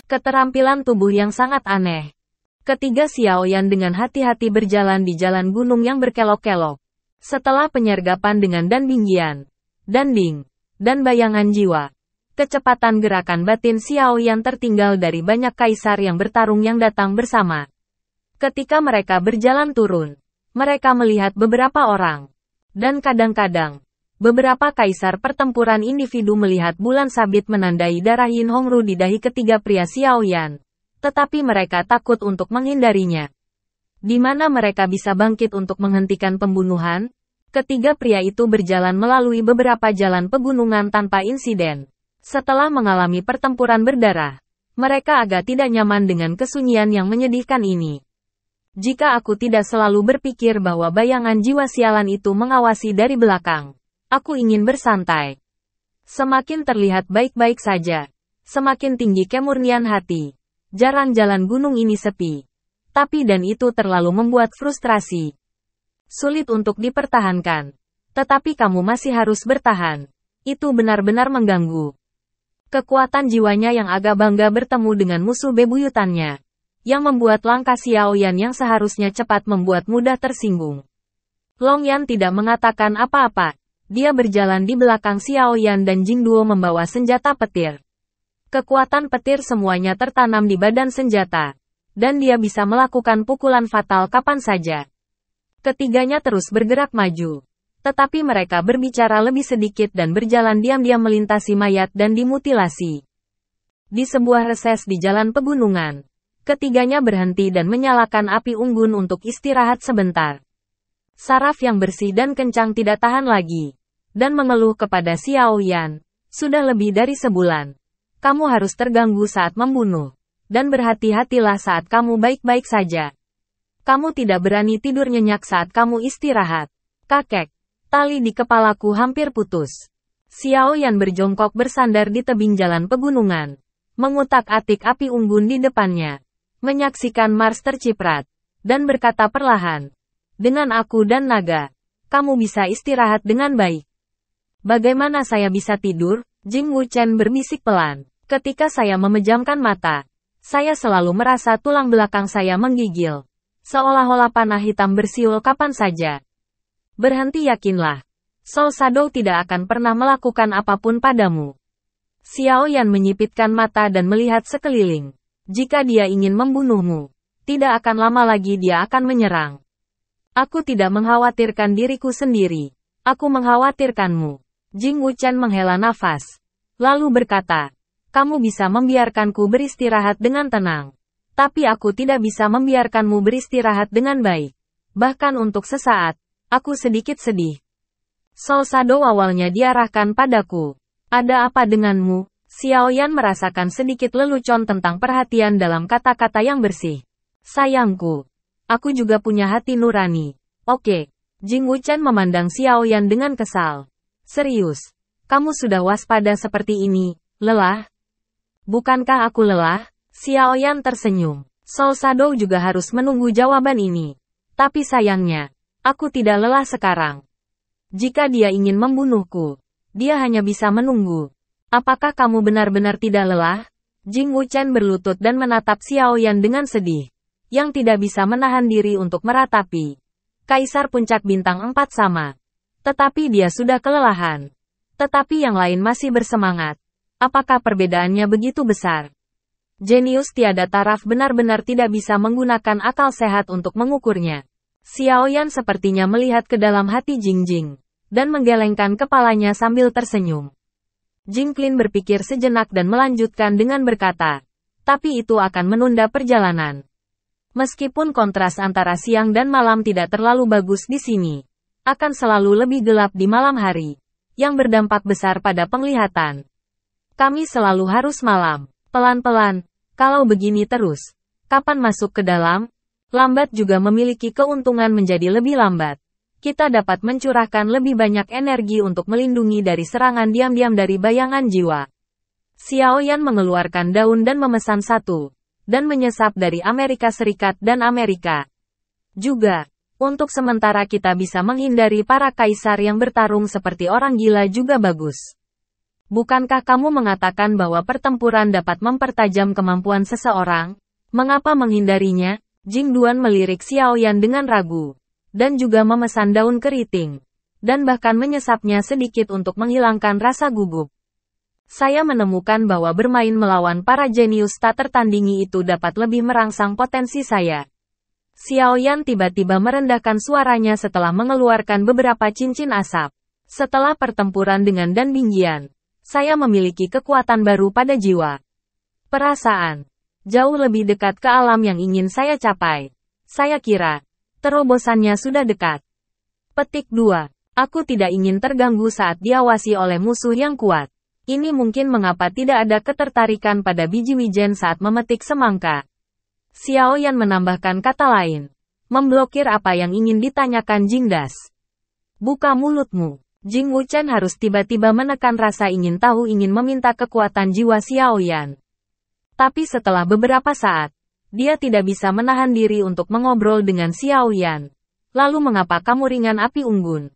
Keterampilan tubuh yang sangat aneh. Ketiga Xiaoyan dengan hati-hati berjalan di jalan gunung yang berkelok-kelok. Setelah penyergapan dengan Danbingyan, Danding, dan bayangan jiwa, kecepatan gerakan batin Xiaoyan tertinggal dari banyak kaisar yang bertarung yang datang bersama. Ketika mereka berjalan turun, mereka melihat beberapa orang. Dan kadang-kadang, beberapa kaisar pertempuran individu melihat bulan sabit menandai darah Yin Hongru di dahi ketiga pria Xiaoyan. Tetapi mereka takut untuk menghindarinya. Di mana mereka bisa bangkit untuk menghentikan pembunuhan? Ketiga pria itu berjalan melalui beberapa jalan pegunungan tanpa insiden. Setelah mengalami pertempuran berdarah, mereka agak tidak nyaman dengan kesunyian yang menyedihkan ini. Jika aku tidak selalu berpikir bahwa bayangan jiwa sialan itu mengawasi dari belakang, aku ingin bersantai. Semakin terlihat baik-baik saja, semakin tinggi kemurnian hati. Jarang jalan gunung ini sepi. Tapi dan itu terlalu membuat frustrasi. Sulit untuk dipertahankan. Tetapi kamu masih harus bertahan. Itu benar-benar mengganggu. Kekuatan jiwanya yang agak bangga bertemu dengan musuh bebuyutannya. Yang membuat langkah Xiaoyan yang seharusnya cepat membuat mudah tersinggung. Long Yan tidak mengatakan apa-apa. Dia berjalan di belakang Xiaoyan dan Jingduo membawa senjata petir. Kekuatan petir semuanya tertanam di badan senjata. Dan dia bisa melakukan pukulan fatal kapan saja. Ketiganya terus bergerak maju. Tetapi mereka berbicara lebih sedikit dan berjalan diam-diam melintasi mayat dan dimutilasi. Di sebuah reses di jalan pegunungan, ketiganya berhenti dan menyalakan api unggun untuk istirahat sebentar. Saraf yang bersih dan kencang tidak tahan lagi. Dan mengeluh kepada Xiaoyan, sudah lebih dari sebulan. Kamu harus terganggu saat membunuh. Dan berhati-hatilah saat kamu baik-baik saja. Kamu tidak berani tidur nyenyak saat kamu istirahat. Kakek, tali di kepalaku hampir putus. Xiaoyan berjongkok bersandar di tebing jalan pegunungan. Mengutak-atik api unggun di depannya. Menyaksikan Mars terciprat. Dan berkata perlahan. Dengan aku dan naga, kamu bisa istirahat dengan baik. Bagaimana saya bisa tidur? Jing Wuchen berbisik pelan. Ketika saya memejamkan mata, saya selalu merasa tulang belakang saya menggigil. Seolah-olah panah hitam bersiul kapan saja. Berhenti yakinlah. Soul Shadow tidak akan pernah melakukan apapun padamu. Xiaoyan menyipitkan mata dan melihat sekeliling. Jika dia ingin membunuhmu, tidak akan lama lagi dia akan menyerang. Aku tidak mengkhawatirkan diriku sendiri. Aku mengkhawatirkanmu. Jing Wuchen menghela nafas. Lalu berkata, kamu bisa membiarkanku beristirahat dengan tenang. Tapi aku tidak bisa membiarkanmu beristirahat dengan baik. Bahkan untuk sesaat, aku sedikit sedih. Soul Shadow awalnya diarahkan padaku. Ada apa denganmu? Xiaoyan merasakan sedikit lelucon tentang perhatian dalam kata-kata yang bersih. Sayangku, aku juga punya hati nurani. Oke. Jing Wuchen memandang Xiaoyan dengan kesal. Serius, kamu sudah waspada seperti ini, lelah? Bukankah aku lelah? Xiaoyan tersenyum. Soul Shadow juga harus menunggu jawaban ini. Tapi sayangnya, aku tidak lelah sekarang. Jika dia ingin membunuhku, dia hanya bisa menunggu. Apakah kamu benar-benar tidak lelah? Jing Wuchen berlutut dan menatap Xiaoyan dengan sedih. Yang tidak bisa menahan diri untuk meratapi. Kaisar puncak bintang 4 sama. Tetapi dia sudah kelelahan. Tetapi yang lain masih bersemangat. Apakah perbedaannya begitu besar? Jenius tiada taraf benar-benar tidak bisa menggunakan akal sehat untuk mengukurnya. Xiaoyan sepertinya melihat ke dalam hati Jing, dan menggelengkan kepalanya sambil tersenyum. Jing Qin berpikir sejenak dan melanjutkan dengan berkata, tapi itu akan menunda perjalanan. Meskipun kontras antara siang dan malam tidak terlalu bagus di sini, akan selalu lebih gelap di malam hari, yang berdampak besar pada penglihatan. Kami selalu harus malam, pelan-pelan. Kalau begini terus, kapan masuk ke dalam? Lambat juga memiliki keuntungan menjadi lebih lambat. Kita dapat mencurahkan lebih banyak energi untuk melindungi dari serangan diam-diam dari bayangan jiwa. Xiaoyan mengeluarkan daun dan memesan satu, dan menyesap dari Amerika Serikat dan Amerika. Juga, untuk sementara kita bisa menghindari para kaisar yang bertarung seperti orang gila juga bagus. Bukankah kamu mengatakan bahwa pertempuran dapat mempertajam kemampuan seseorang? Mengapa menghindarinya? Jing Duan melirik Xiao Yan dengan ragu. Dan juga memesan daun keriting. Dan bahkan menyesapnya sedikit untuk menghilangkan rasa gugup. Saya menemukan bahwa bermain melawan para jenius tak tertandingi itu dapat lebih merangsang potensi saya. Xiao Yan tiba-tiba merendahkan suaranya setelah mengeluarkan beberapa cincin asap. Setelah pertempuran dengan Dan Bingqian, saya memiliki kekuatan baru pada jiwa. Perasaan. Jauh lebih dekat ke alam yang ingin saya capai. Saya kira, terobosannya sudah dekat. Petik 2. Aku tidak ingin terganggu saat diawasi oleh musuh yang kuat. Ini mungkin mengapa tidak ada ketertarikan pada biji wijen saat memetik semangka. Xiao Yan menambahkan kata lain. Memblokir apa yang ingin ditanyakan Jingdas. Buka mulutmu. Jing Wuchen harus tiba-tiba menekan rasa ingin tahu ingin meminta kekuatan jiwa Xiao Yan. Tapi setelah beberapa saat, dia tidak bisa menahan diri untuk mengobrol dengan Xiao Yan. Lalu mengapa kamu ringan api unggun?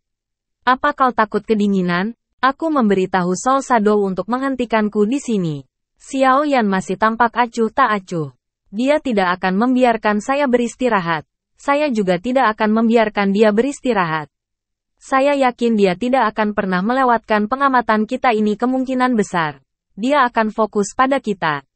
Apa kau takut kedinginan? Aku memberitahu Sol Shadow untuk menghentikanku di sini. Xiao Yan masih tampak acuh tak acuh. Dia tidak akan membiarkan saya beristirahat. Saya juga tidak akan membiarkan dia beristirahat. Saya yakin dia tidak akan pernah melewatkan pengamatan kita ini kemungkinan besar. Dia akan fokus pada kita.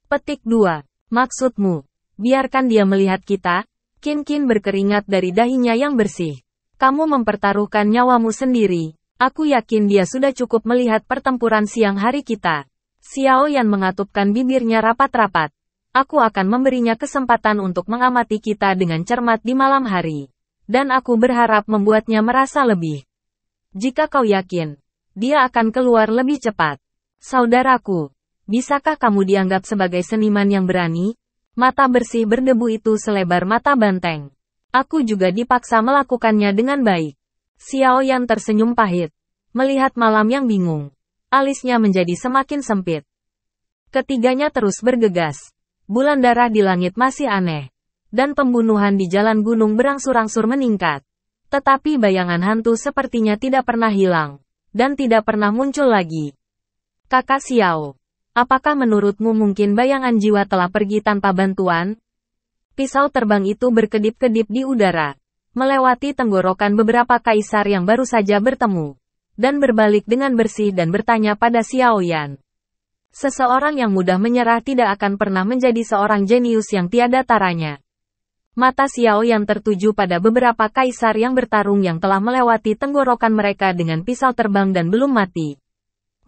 Petik 2. Maksudmu, biarkan dia melihat kita? Qin berkeringat dari dahinya yang bersih. Kamu mempertaruhkan nyawamu sendiri. Aku yakin dia sudah cukup melihat pertempuran siang hari kita. Xiao Yan mengatupkan bibirnya rapat-rapat. Aku akan memberinya kesempatan untuk mengamati kita dengan cermat di malam hari. Dan aku berharap membuatnya merasa lebih. Jika kau yakin, dia akan keluar lebih cepat. Saudaraku, bisakah kamu dianggap sebagai seniman yang berani? Mata bersih berdebu itu selebar mata banteng. Aku juga dipaksa melakukannya dengan baik. Xiao Yan tersenyum pahit. Melihat malam yang bingung. Alisnya menjadi semakin sempit. Ketiganya terus bergegas. Bulan darah di langit masih aneh. Dan pembunuhan di jalan gunung berangsur-angsur meningkat. Tetapi bayangan hantu sepertinya tidak pernah hilang. Dan tidak pernah muncul lagi. Kakak Xiao. Apakah menurutmu mungkin bayangan jiwa telah pergi tanpa bantuan? Pisau terbang itu berkedip-kedip di udara. Melewati tenggorokan beberapa kaisar yang baru saja bertemu. Dan berbalik dengan bersih dan bertanya pada Xiao Yan. Seseorang yang mudah menyerah tidak akan pernah menjadi seorang jenius yang tiada taranya. Mata Xiao Yan tertuju pada beberapa kaisar yang bertarung yang telah melewati tenggorokan mereka dengan pisau terbang dan belum mati.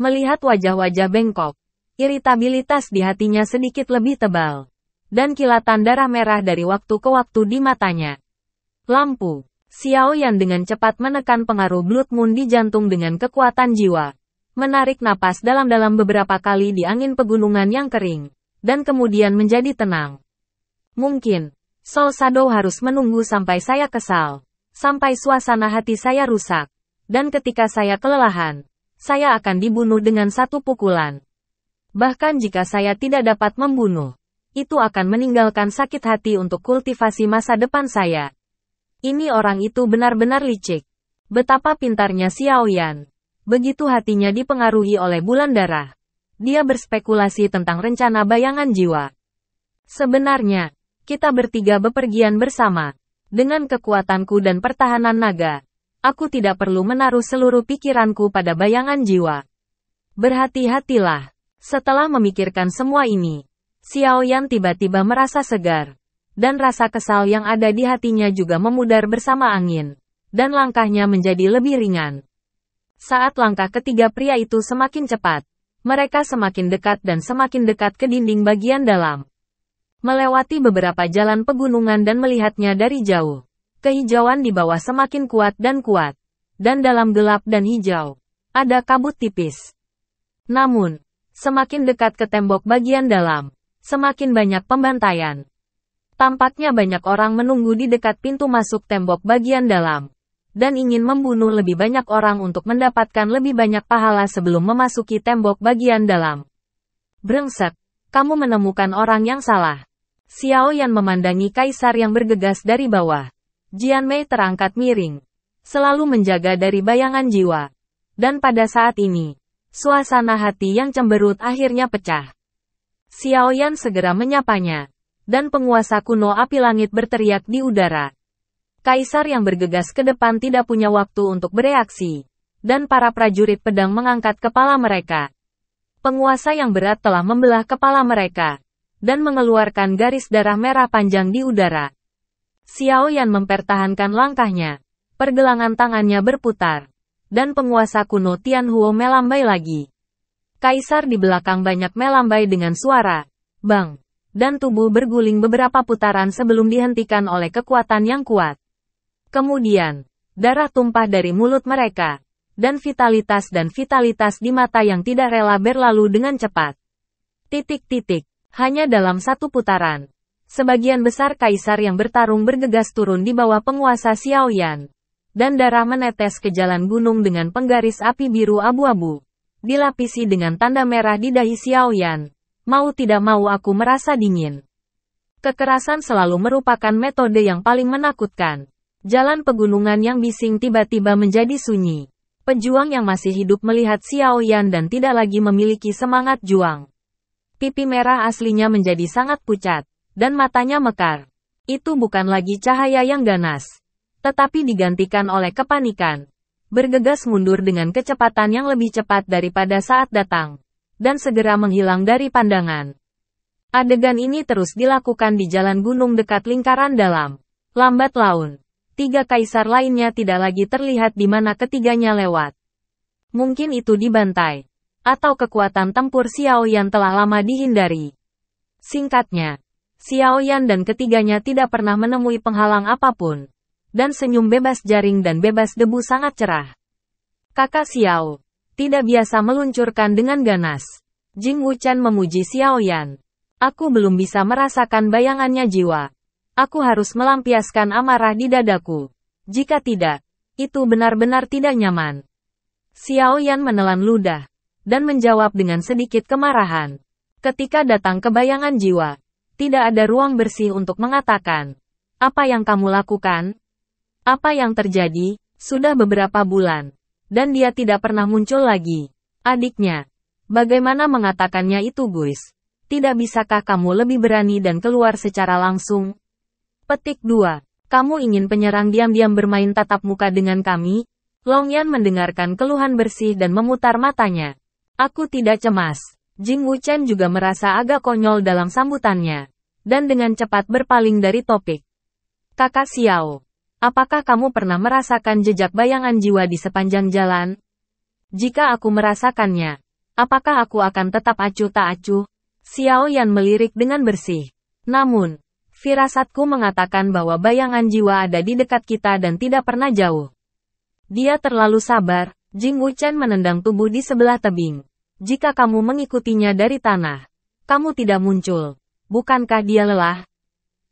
Melihat wajah-wajah bengkok, iritabilitas di hatinya sedikit lebih tebal. Dan kilatan darah merah dari waktu ke waktu di matanya. Lampu. Xiao Yan dengan cepat menekan pengaruh Blood Moon di jantung dengan kekuatan jiwa. Menarik napas dalam-dalam beberapa kali di angin pegunungan yang kering. Dan kemudian menjadi tenang. Mungkin, Sol Shadow harus menunggu sampai saya kesal. Sampai suasana hati saya rusak. Dan ketika saya kelelahan, saya akan dibunuh dengan satu pukulan. Bahkan jika saya tidak dapat membunuh, itu akan meninggalkan sakit hati untuk kultivasi masa depan saya. Ini orang itu benar-benar licik. Betapa pintarnya Xiao Yan. Begitu hatinya dipengaruhi oleh bulan darah. Dia berspekulasi tentang rencana bayangan jiwa. Sebenarnya, kita bertiga bepergian bersama. Dengan kekuatanku dan pertahanan naga, aku tidak perlu menaruh seluruh pikiranku pada bayangan jiwa. Berhati-hatilah. Setelah memikirkan semua ini, Xiao Yan tiba-tiba merasa segar. Dan rasa kesal yang ada di hatinya juga memudar bersama angin. Dan langkahnya menjadi lebih ringan. Saat langkah ketiga pria itu semakin cepat, mereka semakin dekat dan semakin dekat ke dinding bagian dalam. Melewati beberapa jalan pegunungan dan melihatnya dari jauh. Kehijauan di bawah semakin kuat dan kuat. Dan dalam gelap dan hijau, ada kabut tipis. Namun, semakin dekat ke tembok bagian dalam, semakin banyak pembantaian. Tampaknya banyak orang menunggu di dekat pintu masuk tembok bagian dalam. Dan ingin membunuh lebih banyak orang untuk mendapatkan lebih banyak pahala sebelum memasuki tembok bagian dalam. Brengsek, kamu menemukan orang yang salah. Xiao Yan memandangi kaisar yang bergegas dari bawah. Jian Mei terangkat miring. Selalu menjaga dari bayangan jiwa. Dan pada saat ini, Suasana hati yang cemberut akhirnya pecah. Xiao Yan segera menyapanya. Dan penguasa kuno api langit berteriak di udara. Kaisar yang bergegas ke depan tidak punya waktu untuk bereaksi. Dan para prajurit pedang mengangkat kepala mereka. Penguasa yang berat telah membelah kepala mereka. Dan mengeluarkan garis darah merah panjang di udara. Xiao Yan mempertahankan langkahnya. Pergelangan tangannya berputar. Dan penguasa kuno Tianhuo melambai lagi. Kaisar di belakang banyak melambai dengan suara bang. Dan tubuh berguling beberapa putaran sebelum dihentikan oleh kekuatan yang kuat. Kemudian, darah tumpah dari mulut mereka. Dan vitalitas di mata yang tidak rela berlalu dengan cepat. Hanya dalam satu putaran. Sebagian besar kaisar yang bertarung bergegas turun di bawah penguasa Xiao Yan. Dan darah menetes ke jalan gunung dengan penggaris api biru abu-abu. Dilapisi dengan tanda merah di dahi Xiao Yan. Mau tidak mau aku merasa dingin. Kekerasan selalu merupakan metode yang paling menakutkan. Jalan pegunungan yang bising tiba-tiba menjadi sunyi. Pejuang yang masih hidup melihat Xiao Yan dan tidak lagi memiliki semangat juang. Pipi merah aslinya menjadi sangat pucat. Dan matanya mekar. Itu bukan lagi cahaya yang ganas. Tetapi digantikan oleh kepanikan. Bergegas mundur dengan kecepatan yang lebih cepat daripada saat datang. Dan segera menghilang dari pandangan. Adegan ini terus dilakukan di jalan gunung dekat lingkaran dalam. Lambat laun. 3 kaisar lainnya tidak lagi terlihat di mana ketiganya lewat. Mungkin itu dibantai. Atau kekuatan tempur Xiao Yan telah lama dihindari. Singkatnya. Xiao Yan dan ketiganya tidak pernah menemui penghalang apapun. Dan senyum bebas jaring dan bebas debu sangat cerah. Kakak Xiao. Tidak biasa meluncurkan dengan ganas. Jing Wuchen memuji Xiao Yan. Aku belum bisa merasakan bayangannya jiwa. Aku harus melampiaskan amarah di dadaku. Jika tidak, itu benar-benar tidak nyaman. Xiao Yan menelan ludah. Dan menjawab dengan sedikit kemarahan. Ketika datang ke bayangan jiwa. Tidak ada ruang bersih untuk mengatakan. Apa yang kamu lakukan? Apa yang terjadi? Sudah beberapa bulan. Dan dia tidak pernah muncul lagi. Adiknya. Bagaimana mengatakannya itu guys? Tidak bisakah kamu lebih berani dan keluar secara langsung? Petik 2. Kamu ingin penyerang diam-diam bermain tatap muka dengan kami? Long Yan mendengarkan keluhan bersih dan memutar matanya. Aku tidak cemas. Jing Wuchen juga merasa agak konyol dalam sambutannya. Dan dengan cepat berpaling dari topik. Kakak Xiao. Apakah kamu pernah merasakan jejak bayangan jiwa di sepanjang jalan? Jika aku merasakannya, apakah aku akan tetap acuh tak acuh? Xiao Yan melirik dengan bersih. Namun, firasatku mengatakan bahwa bayangan jiwa ada di dekat kita dan tidak pernah jauh. Dia terlalu sabar. Jing Wuchen menendang tubuh di sebelah tebing. Jika kamu mengikutinya dari tanah, kamu tidak muncul. Bukankah dia lelah?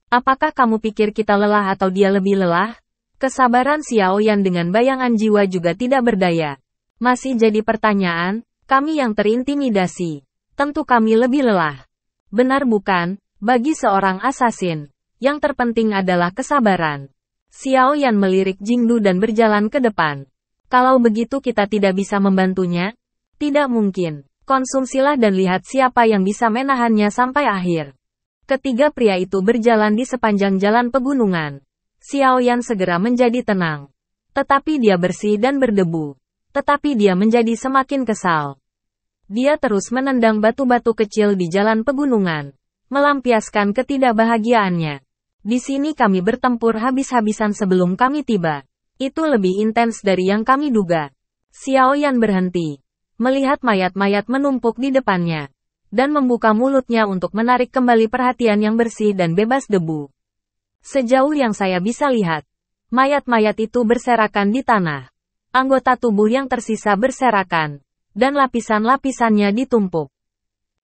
Apakah kamu pikir kita lelah atau dia lebih lelah? Kesabaran Xiao Yan dengan bayangan jiwa juga tidak berdaya. Masih jadi pertanyaan, kami yang terintimidasi. Tentu kami lebih lelah. Benar bukan? Bagi seorang asasin, yang terpenting adalah kesabaran. Xiao Yan melirik Jingdu dan berjalan ke depan. Kalau begitu kita tidak bisa membantunya? Tidak mungkin. Konsumsilah dan lihat siapa yang bisa menahannya sampai akhir. Ketiga pria itu berjalan di sepanjang jalan pegunungan. Xiao Yan segera menjadi tenang. Tetapi dia bersih dan berdebu. Tetapi dia menjadi semakin kesal. Dia terus menendang batu-batu kecil di jalan pegunungan. Melampiaskan ketidakbahagiaannya. Di sini kami bertempur habis-habisan sebelum kami tiba. Itu lebih intens dari yang kami duga. Xiao Yan berhenti. Melihat mayat-mayat menumpuk di depannya. Dan membuka mulutnya untuk menarik kembali perhatian yang bersih dan bebas debu. Sejauh yang saya bisa lihat, mayat-mayat itu berserakan di tanah. Anggota tubuh yang tersisa berserakan, dan lapisan-lapisannya ditumpuk.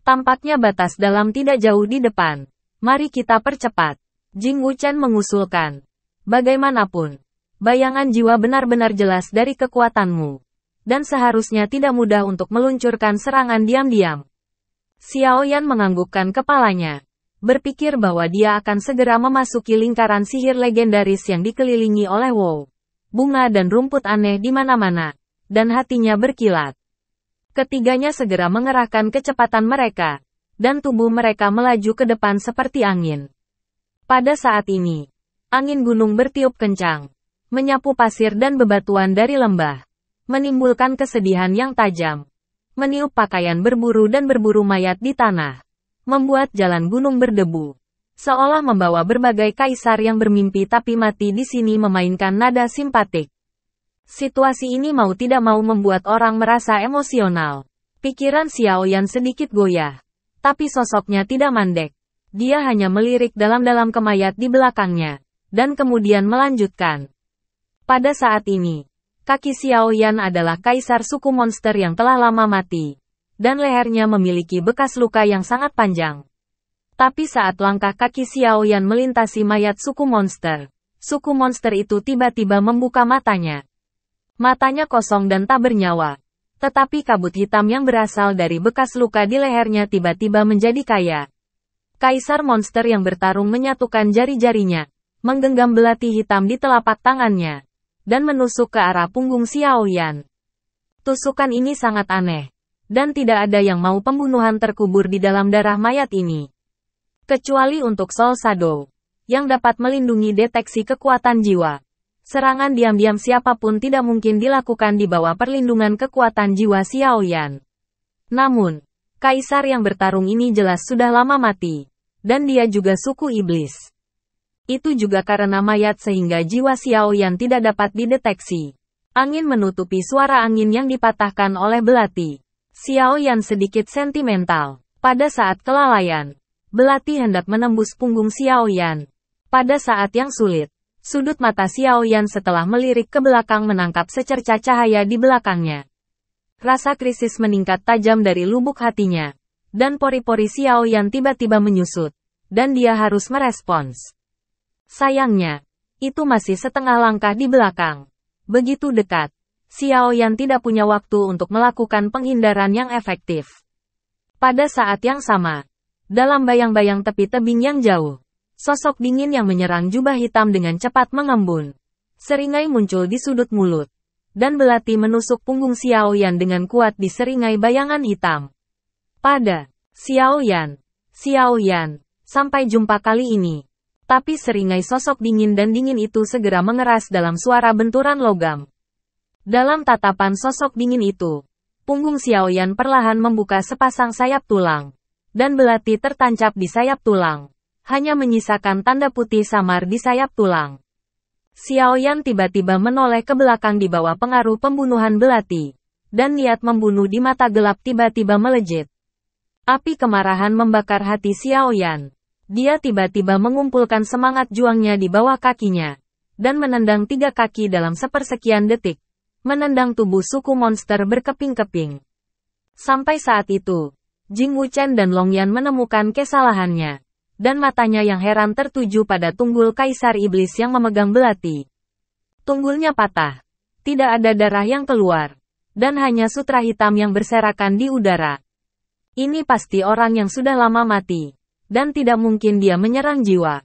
Tampaknya batas dalam tidak jauh di depan. Mari kita percepat. Jing Wuchen mengusulkan. Bagaimanapun, bayangan jiwa benar-benar jelas dari kekuatanmu. Dan seharusnya tidak mudah untuk meluncurkan serangan diam-diam. Xiao Yan menganggukkan kepalanya. Berpikir bahwa dia akan segera memasuki lingkaran sihir legendaris yang dikelilingi oleh Wow. Bunga dan rumput aneh di mana-mana. Dan hatinya berkilat. Ketiganya segera mengerahkan kecepatan mereka, dan tubuh mereka melaju ke depan seperti angin. Pada saat ini, angin gunung bertiup kencang, menyapu pasir dan bebatuan dari lembah, menimbulkan kesedihan yang tajam, meniup pakaian berburu dan berburu mayat di tanah, membuat jalan gunung berdebu, seolah membawa berbagai kaisar yang bermimpi tapi mati di sini memainkan nada simpatik. Situasi ini mau tidak mau membuat orang merasa emosional. Pikiran Xiao Yan sedikit goyah. Tapi sosoknya tidak mandek. Dia hanya melirik dalam-dalam ke mayat di belakangnya. Dan kemudian melanjutkan. Pada saat ini, kaki Xiao Yan adalah kaisar suku monster yang telah lama mati. Dan lehernya memiliki bekas luka yang sangat panjang. Tapi saat langkah kaki Xiao Yan melintasi mayat suku monster itu tiba-tiba membuka matanya. Matanya kosong dan tak bernyawa. Tetapi kabut hitam yang berasal dari bekas luka di lehernya tiba-tiba menjadi kaya. Kaisar monster yang bertarung menyatukan jari-jarinya, menggenggam belati hitam di telapak tangannya, dan menusuk ke arah punggung Xiao Yan. Tusukan ini sangat aneh, dan tidak ada yang mau pembunuhan terkubur di dalam darah mayat ini. Kecuali untuk Soul Shadow, yang dapat melindungi deteksi kekuatan jiwa. Serangan diam-diam siapapun tidak mungkin dilakukan di bawah perlindungan kekuatan jiwa Xiao Yan. Namun, kaisar yang bertarung ini jelas sudah lama mati. Dan dia juga suku iblis. Itu juga karena mayat sehingga jiwa Xiao Yan tidak dapat dideteksi. Angin menutupi suara angin yang dipatahkan oleh belati. Xiao Yan sedikit sentimental. Pada saat kelalaian, belati hendak menembus punggung Xiao Yan. Pada saat yang sulit, sudut mata Xiao Yan setelah melirik ke belakang menangkap secercah cahaya di belakangnya. Rasa krisis meningkat tajam dari lubuk hatinya. Dan pori-pori Xiao Yan tiba-tiba menyusut. Dan dia harus merespons. Sayangnya, itu masih setengah langkah di belakang. Begitu dekat, Xiao Yan tidak punya waktu untuk melakukan penghindaran yang efektif. Pada saat yang sama, dalam bayang-bayang tepi tebing yang jauh, sosok dingin yang menyerang jubah hitam dengan cepat mengembun. Seringai muncul di sudut mulut. Dan belati menusuk punggung Xiao Yan dengan kuat di seringai bayangan hitam. Pada Xiao Yan, sampai jumpa kali ini. Tapi seringai sosok dingin dan dingin itu segera mengeras dalam suara benturan logam. Dalam tatapan sosok dingin itu, punggung Xiao Yan perlahan membuka sepasang sayap tulang. Dan belati tertancap di sayap tulang. Hanya menyisakan tanda putih samar di sayap tulang. Xiao Yan tiba-tiba menoleh ke belakang di bawah pengaruh pembunuhan belati. Dan niat membunuh di mata gelap tiba-tiba melejit. Api kemarahan membakar hati Xiao Yan. Dia tiba-tiba mengumpulkan semangat juangnya di bawah kakinya. Dan menendang 3 kaki dalam sepersekian detik. Menendang tubuh suku monster berkeping-keping. Sampai saat itu, Jing Wuchen dan Long Yan menemukan kesalahannya. Dan matanya yang heran tertuju pada tunggul kaisar iblis yang memegang belati. Tunggulnya patah. Tidak ada darah yang keluar. Dan hanya sutra hitam yang berserakan di udara. Ini pasti orang yang sudah lama mati. Dan tidak mungkin dia menyerang jiwa.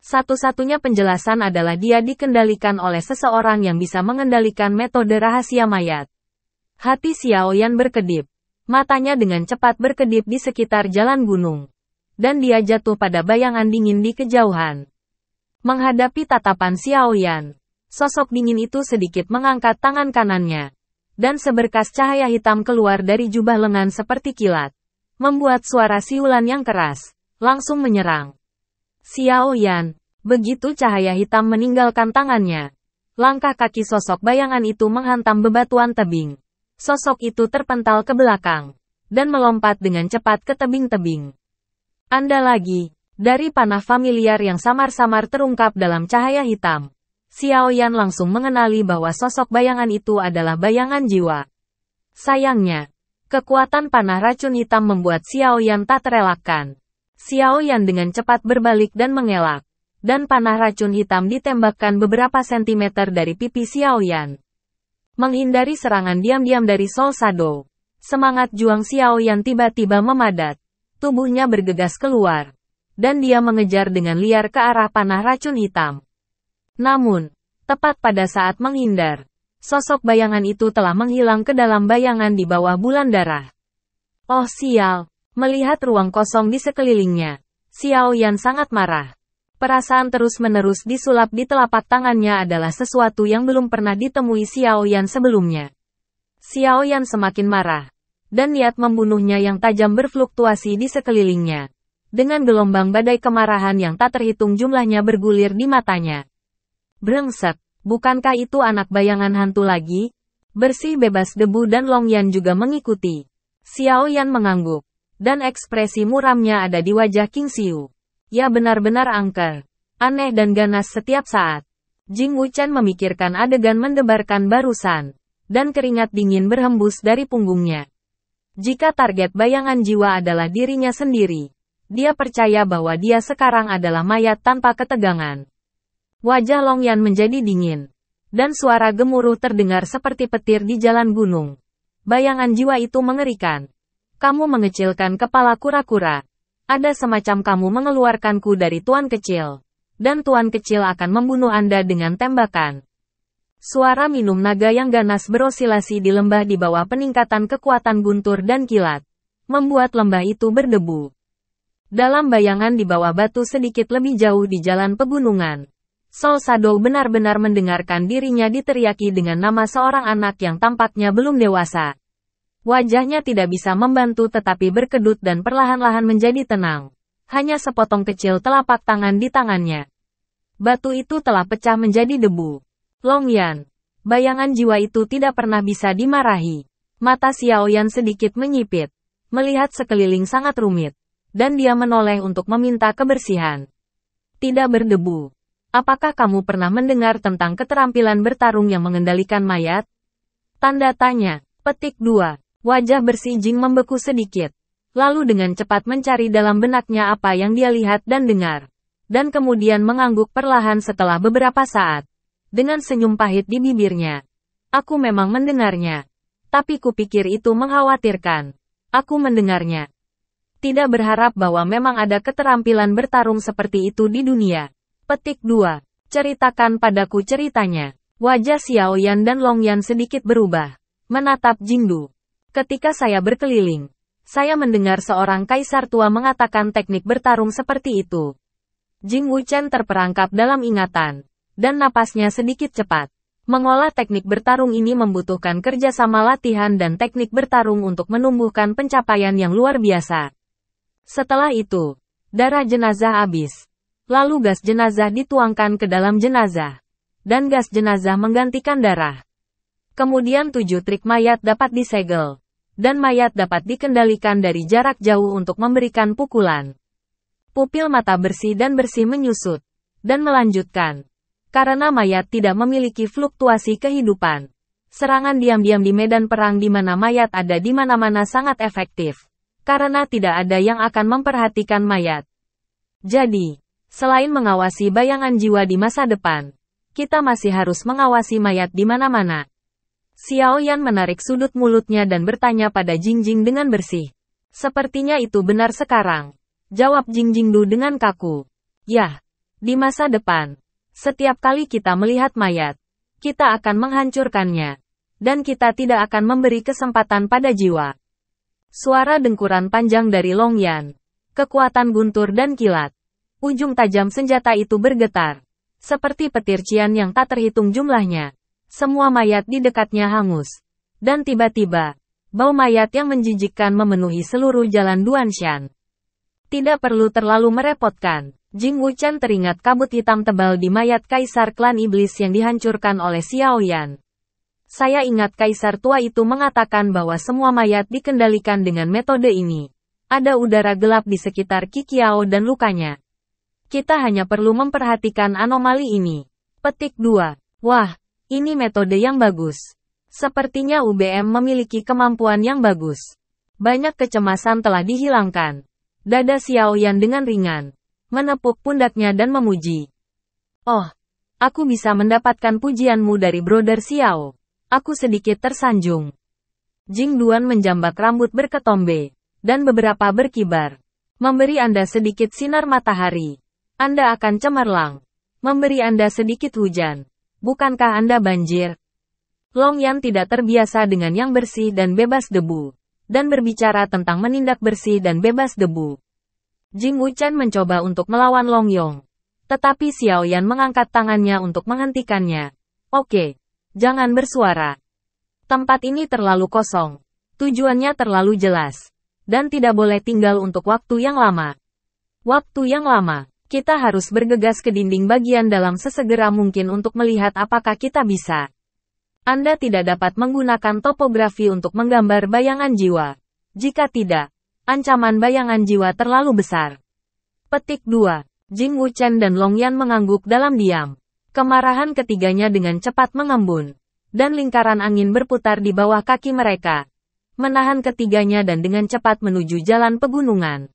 Satu-satunya penjelasan adalah dia dikendalikan oleh seseorang yang bisa mengendalikan metode rahasia mayat. Hati Xiao Yan berkedip. Matanya dengan cepat berkedip di sekitar jalan gunung. Dan dia jatuh pada bayangan dingin di kejauhan. Menghadapi tatapan Xiao Yan, sosok dingin itu sedikit mengangkat tangan kanannya. Dan seberkas cahaya hitam keluar dari jubah lengan seperti kilat. Membuat suara siulan yang keras, langsung menyerang Xiao Yan. Begitu cahaya hitam meninggalkan tangannya, langkah kaki sosok bayangan itu menghantam bebatuan tebing. Sosok itu terpental ke belakang. Dan melompat dengan cepat ke tebing-tebing. Anda lagi, dari panah familiar yang samar-samar terungkap dalam cahaya hitam. Xiao Yan langsung mengenali bahwa sosok bayangan itu adalah bayangan jiwa. Sayangnya, kekuatan panah racun hitam membuat Xiao Yan tak terelakkan. Xiao Yan dengan cepat berbalik dan mengelak. Dan panah racun hitam ditembakkan beberapa sentimeter dari pipi Xiao Yan. Menghindari serangan diam-diam dari Soul Shadow. Semangat juang Xiao Yan tiba-tiba memadat. Tubuhnya bergegas keluar. Dan dia mengejar dengan liar ke arah panah racun hitam. Namun, tepat pada saat menghindar, Sosok bayangan itu telah menghilang ke dalam bayangan di bawah bulan darah. Oh sial, melihat ruang kosong di sekelilingnya, Xiao Yan sangat marah. Perasaan terus-menerus disulap di telapak tangannya adalah sesuatu yang belum pernah ditemui Xiao Yan sebelumnya. Xiao Yan semakin marah, dan niat membunuhnya yang tajam berfluktuasi di sekelilingnya. Dengan gelombang badai kemarahan yang tak terhitung jumlahnya bergulir di matanya. Brengsek, bukankah itu anak bayangan hantu lagi? Bersih bebas debu dan Long Yan juga mengikuti. Xiao Yan mengangguk, dan ekspresi muramnya ada di wajah King Xiu. Ya benar-benar angker, aneh dan ganas setiap saat. Jing Wuchen memikirkan adegan mendebarkan barusan, dan keringat dingin berhembus dari punggungnya. Jika target bayangan jiwa adalah dirinya sendiri, dia percaya bahwa dia sekarang adalah mayat tanpa ketegangan. Wajah Long Yan menjadi dingin, dan suara gemuruh terdengar seperti petir di jalan gunung. Bayangan jiwa itu mengerikan. Kamu mengecilkan kepala kura-kura. Ada semacam kamu mengeluarkanku dari Tuan Kecil. Dan Tuan Kecil akan membunuh Anda dengan tembakan. Suara minum naga yang ganas berosilasi di lembah di bawah peningkatan kekuatan guntur dan kilat. Membuat lembah itu berdebu. Dalam bayangan di bawah batu sedikit lebih jauh di jalan pegunungan, Soul Shadow benar-benar mendengarkan dirinya diteriaki dengan nama seorang anak yang tampaknya belum dewasa. Wajahnya tidak bisa membantu tetapi berkedut dan perlahan-lahan menjadi tenang. Hanya sepotong kecil telapak tangan di tangannya. Batu itu telah pecah menjadi debu. Long Yan, bayangan jiwa itu tidak pernah bisa dimarahi. Mata Xiao Yan sedikit menyipit, melihat sekeliling sangat rumit, dan dia menoleh untuk meminta kebersihan. Tidak berdebu. Apakah kamu pernah mendengar tentang keterampilan bertarung yang mengendalikan mayat? Tanda tanya. Petik 2. Wajah bersih Jing membeku sedikit. Lalu dengan cepat mencari dalam benaknya apa yang dia lihat dan dengar. Dan kemudian mengangguk perlahan setelah beberapa saat. Dengan senyum pahit di bibirnya. Aku memang mendengarnya. Tapi kupikir itu mengkhawatirkan. Aku mendengarnya. Tidak berharap bahwa memang ada keterampilan bertarung seperti itu di dunia. Petik 2. Ceritakan padaku ceritanya. Wajah Xiao Yan dan Long Yan sedikit berubah. Menatap Jingdu. Ketika saya berkeliling, saya mendengar seorang kaisar tua mengatakan teknik bertarung seperti itu. Jing Wuchen terperangkap dalam ingatan, dan napasnya sedikit cepat. Mengolah teknik bertarung ini membutuhkan kerjasama latihan dan teknik bertarung untuk menumbuhkan pencapaian yang luar biasa. Setelah itu, darah jenazah habis. Lalu gas jenazah dituangkan ke dalam jenazah. Dan gas jenazah menggantikan darah. Kemudian 7 trik mayat dapat disegel. Dan mayat dapat dikendalikan dari jarak jauh untuk memberikan pukulan. Pupil mata bersih dan bersih menyusut. Dan melanjutkan. Karena mayat tidak memiliki fluktuasi kehidupan. Serangan diam-diam di medan perang di mana mayat ada di mana-mana sangat efektif. Karena tidak ada yang akan memperhatikan mayat. Jadi, selain mengawasi bayangan jiwa di masa depan, kita masih harus mengawasi mayat di mana-mana. Xiao Yan menarik sudut mulutnya dan bertanya pada Jingjing dengan bersih. Sepertinya itu benar sekarang. Jawab Jingjingdu dengan kaku. Yah, di masa depan. Setiap kali kita melihat mayat, kita akan menghancurkannya. Dan kita tidak akan memberi kesempatan pada jiwa. Suara dengkuran panjang dari Long Yan. Kekuatan guntur dan kilat. Ujung tajam senjata itu bergetar. Seperti petir cian yang tak terhitung jumlahnya. Semua mayat di dekatnya hangus. Dan tiba-tiba, bau mayat yang menjijikkan memenuhi seluruh jalan Duanshan. Tidak perlu terlalu merepotkan. Jing Wuchen teringat kabut hitam tebal di mayat kaisar klan iblis yang dihancurkan oleh Xiao Yan. Saya ingat kaisar tua itu mengatakan bahwa semua mayat dikendalikan dengan metode ini. Ada udara gelap di sekitar Qiqiao dan lukanya. Kita hanya perlu memperhatikan anomali ini. Petik 2. Wah. Ini metode yang bagus. Sepertinya UBM memiliki kemampuan yang bagus. Banyak kecemasan telah dihilangkan. Dada Xiao Yan dengan ringan. Menepuk pundaknya dan memuji. Oh, aku bisa mendapatkan pujianmu dari Brother Xiao. Aku sedikit tersanjung. Jing Duan menjambak rambut berketombe. Dan beberapa berkibar. Memberi Anda sedikit sinar matahari. Anda akan cemerlang. Memberi Anda sedikit hujan. Bukankah Anda banjir? Long Yan tidak terbiasa dengan yang bersih dan bebas debu. Dan berbicara tentang menindak bersih dan bebas debu. Jing Wuchen mencoba untuk melawan Long Yong. Tetapi Xiao Yan mengangkat tangannya untuk menghentikannya. Oke, jangan bersuara. Tempat ini terlalu kosong. Tujuannya terlalu jelas. Dan tidak boleh tinggal untuk waktu yang lama. Waktu yang lama. Kita harus bergegas ke dinding bagian dalam sesegera mungkin untuk melihat apakah kita bisa. Anda tidak dapat menggunakan topografi untuk menggambar bayangan jiwa. Jika tidak, ancaman bayangan jiwa terlalu besar. Petik 2. Jing Wuchen dan Long Yan mengangguk dalam diam. Kemarahan ketiganya dengan cepat mengembun. Dan lingkaran angin berputar di bawah kaki mereka. Menahan ketiganya dan dengan cepat menuju jalan pegunungan.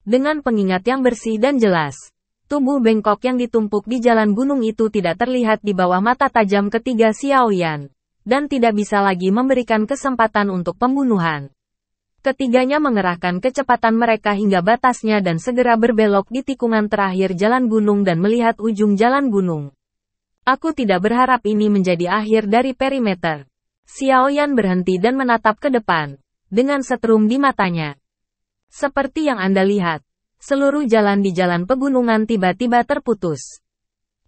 Dengan pengingat yang bersih dan jelas. Tubuh bengkok yang ditumpuk di jalan gunung itu tidak terlihat di bawah mata tajam ketiga Xiao Yan. Dan tidak bisa lagi memberikan kesempatan untuk pembunuhan. Ketiganya mengerahkan kecepatan mereka hingga batasnya dan segera berbelok di tikungan terakhir jalan gunung dan melihat ujung jalan gunung. Aku tidak berharap ini menjadi akhir dari perimeter. Xiao Yan berhenti dan menatap ke depan. Dengan setrum di matanya. Seperti yang Anda lihat. Seluruh jalan di jalan pegunungan tiba-tiba terputus.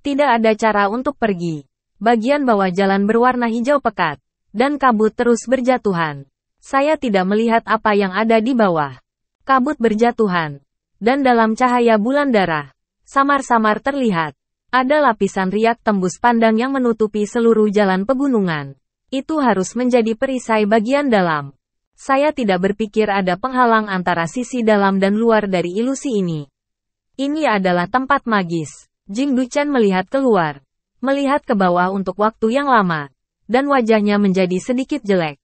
Tidak ada cara untuk pergi. Bagian bawah jalan berwarna hijau pekat. Dan kabut terus berjatuhan. Saya tidak melihat apa yang ada di bawah. Kabut berjatuhan. Dan dalam cahaya bulan darah. Samar-samar terlihat. Ada lapisan riak tembus pandang yang menutupi seluruh jalan pegunungan. Itu harus menjadi perisai bagian dalam. Saya tidak berpikir ada penghalang antara sisi dalam dan luar dari ilusi ini. Ini adalah tempat magis. Jing Duchen melihat keluar. Melihat ke bawah untuk waktu yang lama. Dan wajahnya menjadi sedikit jelek.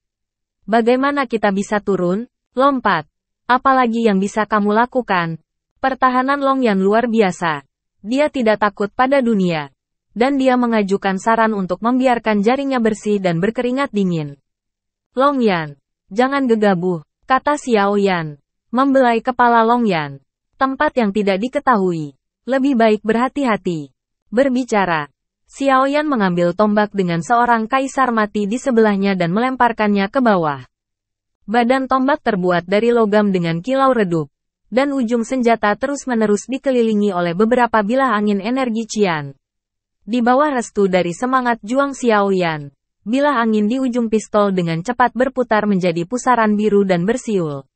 Bagaimana kita bisa turun? Lompat. Apalagi yang bisa kamu lakukan? Pertahanan Long Yan luar biasa. Dia tidak takut pada dunia. Dan dia mengajukan saran untuk membiarkan jaringnya bersih dan berkeringat dingin. Long Yan. Jangan gegabah, kata Xiao Yan. Membelai kepala Long Yan. Tempat yang tidak diketahui. Lebih baik berhati-hati. Berbicara. Xiao Yan mengambil tombak dengan seorang kaisar mati di sebelahnya dan melemparkannya ke bawah. Badan tombak terbuat dari logam dengan kilau redup. Dan ujung senjata terus-menerus dikelilingi oleh beberapa bilah angin energi Qian. Di bawah restu dari semangat juang Xiao Yan. Bilah angin di ujung pistol dengan cepat berputar menjadi pusaran biru dan bersiul.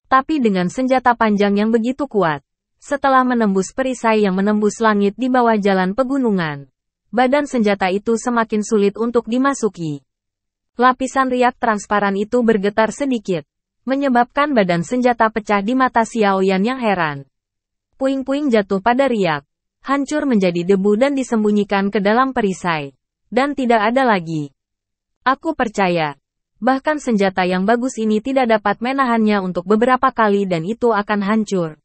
Tapi dengan senjata panjang yang begitu kuat, setelah menembus perisai yang menembus langit di bawah jalan pegunungan, badan senjata itu semakin sulit untuk dimasuki. Lapisan riak transparan itu bergetar sedikit, menyebabkan badan senjata pecah di mata Xiao Yan yang heran. Puing-puing jatuh pada riak, hancur menjadi debu dan disembunyikan ke dalam perisai. Dan tidak ada lagi. Aku percaya. Bahkan senjata yang bagus ini tidak dapat menahannya untuk beberapa kali dan itu akan hancur.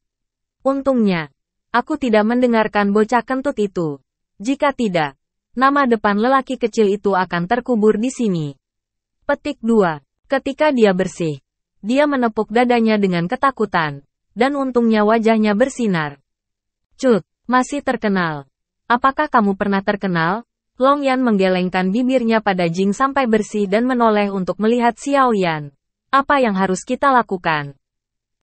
Untungnya, aku tidak mendengarkan bocah kentut itu. Jika tidak, nama depan lelaki kecil itu akan terkubur di sini. Petik 2. Ketika dia bersih, dia menepuk dadanya dengan ketakutan. Dan untungnya wajahnya bersinar. Cut, masih terkenal. Apakah kamu pernah terkenal? Long Yan menggelengkan bibirnya pada Jing sampai bersih dan menoleh untuk melihat Xiao Yan. Apa yang harus kita lakukan?